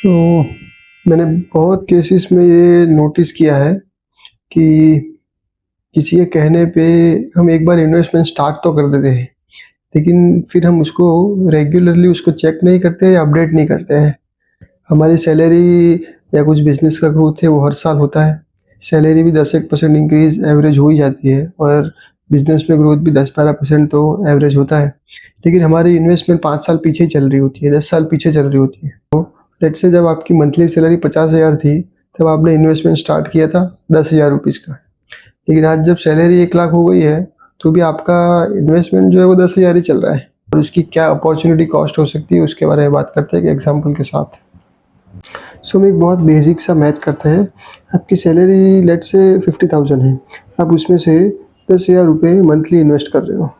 तो मैंने बहुत केसेस में ये नोटिस किया है कि किसी के कहने पे हम एक बार इन्वेस्टमेंट स्टार्ट तो कर देते हैं, लेकिन फिर हम उसको रेगुलरली उसको चेक नहीं करते या अपडेट नहीं करते हैं। हमारी सैलरी या कुछ बिज़नेस का ग्रोथ है वो हर साल होता है। सैलरी भी 10-1% इंक्रीज़ एवरेज हो ही जाती है और बिज़नेस में ग्रोथ भी 10-12% तो एवरेज होता है। लेकिन हमारी इन्वेस्टमेंट 5 साल पीछे चल रही होती है, 10 साल पीछे चल रही होती है। तो लेट्स से जब आपकी मंथली सैलरी 50,000 थी, तब आपने इन्वेस्टमेंट स्टार्ट किया था 10,000 रुपीज़ का। लेकिन आज जब सैलरी 1 लाख हो गई है, तो भी आपका इन्वेस्टमेंट जो है वो 10,000 ही चल रहा है। और उसकी क्या अपॉर्चुनिटी कॉस्ट हो सकती है उसके बारे में बात करते हैं एक एग्जांपल के साथ। सो हम एक बहुत बेसिक सा मैथ करते हैं। आपकी सैलरी लेट्स से 50,000 है, आप उसमें से 10,000 रुपये मंथली इन्वेस्ट कर रहे हो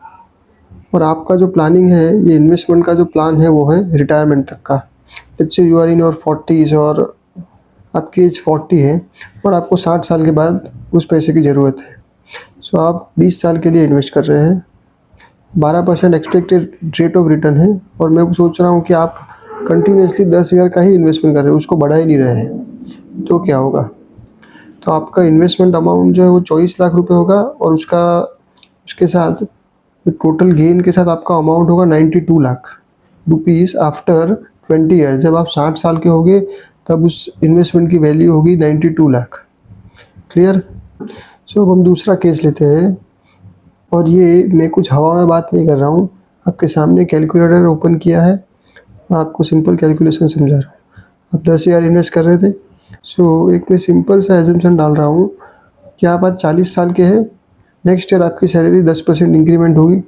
और आपका जो प्लानिंग है, ये इन्वेस्टमेंट का जो प्लान है वो है रिटायरमेंट तक का। Let's say you are in your 40s और आपकी एज 40 है और आपको 60 साल के बाद उस पैसे की ज़रूरत है। सो आप 20 साल के लिए इन्वेस्ट कर रहे हैं, 12% एक्सपेक्टेड रेट ऑफ रिटर्न है और मैं सोच रहा हूँ कि आप कंटिन्यूसली 10,000 का ही इन्वेस्टमेंट कर रहे हैं, उसको बढ़ा ही नहीं रहे हैं। तो क्या होगा? तो आपका इन्वेस्टमेंट अमाउंट जो है वो 24 लाख रुपए होगा और उसके साथ टोटल गेन के साथ आपका अमाउंट होगा 92 लाख रुपीज़ आफ्टर 20 ईयर। जब आप 60 साल के होंगे तब उस इन्वेस्टमेंट की वैल्यू होगी 92 लाख। क्लियर? सो अब हम दूसरा केस लेते हैं और ये मैं कुछ हवा में बात नहीं कर रहा हूँ, आपके सामने कैलकुलेटर ओपन किया है और आपको सिंपल कैलकुलेशन समझा रहा हूँ। आप 10,000 इन्वेस्ट कर रहे थे। सो एक मैं सिंपल सा एजम्पशन डाल रहा हूँ कि आप आज 40 साल के हैं, नेक्स्ट ईयर आपकी सैलरी 10% इंक्रीमेंट होगी।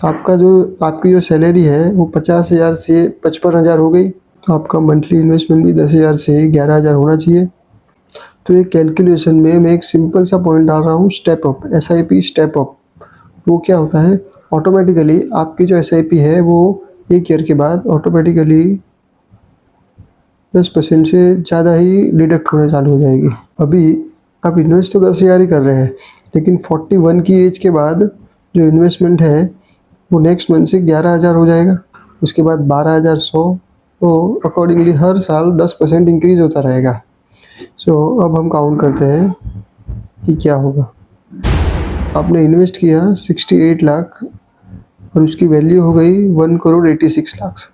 तो आपकी जो सैलरी है वो 50,000 से 55,000 हो गई। तो आपका मंथली इन्वेस्टमेंट भी 10,000 से 11,000 होना चाहिए। तो एक कैलकुलेशन में मैं एक सिंपल सा पॉइंट डाल रहा हूँ, step up, SIP step up. वो क्या होता है? ऑटोमेटिकली आपकी जो SIP है वो एक ईयर के बाद ऑटोमेटिकली 10% से ज़्यादा ही डिडक्ट होने चालू हो जाएगी। अभी आप इन्वेस्ट तो 10,000 ही कर रहे हैं, लेकिन 41 की एज के बाद जो इन्वेस्टमेंट है वो नेक्स्ट मंथ से 11,000 हो जाएगा, उसके बाद 12,100। तो अकॉर्डिंगली हर साल 10% इंक्रीज़ होता रहेगा। सो अब हम काउंट करते हैं कि क्या होगा। आपने इन्वेस्ट किया 68 लाख और उसकी वैल्यू हो गई 1,86,00,000।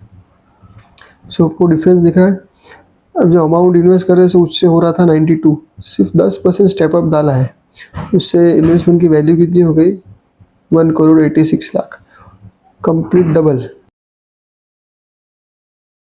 सो आपको डिफरेंस दिख रहा है? अब जो अमाउंट इन्वेस्ट कर रहे थे उससे हो रहा था 92, सिर्फ 10% स्टेप अप डाला है, उससे इन्वेस्टमेंट की वैल्यू कितनी हो गई? 1,86,00,000, कंप्लीट डबल।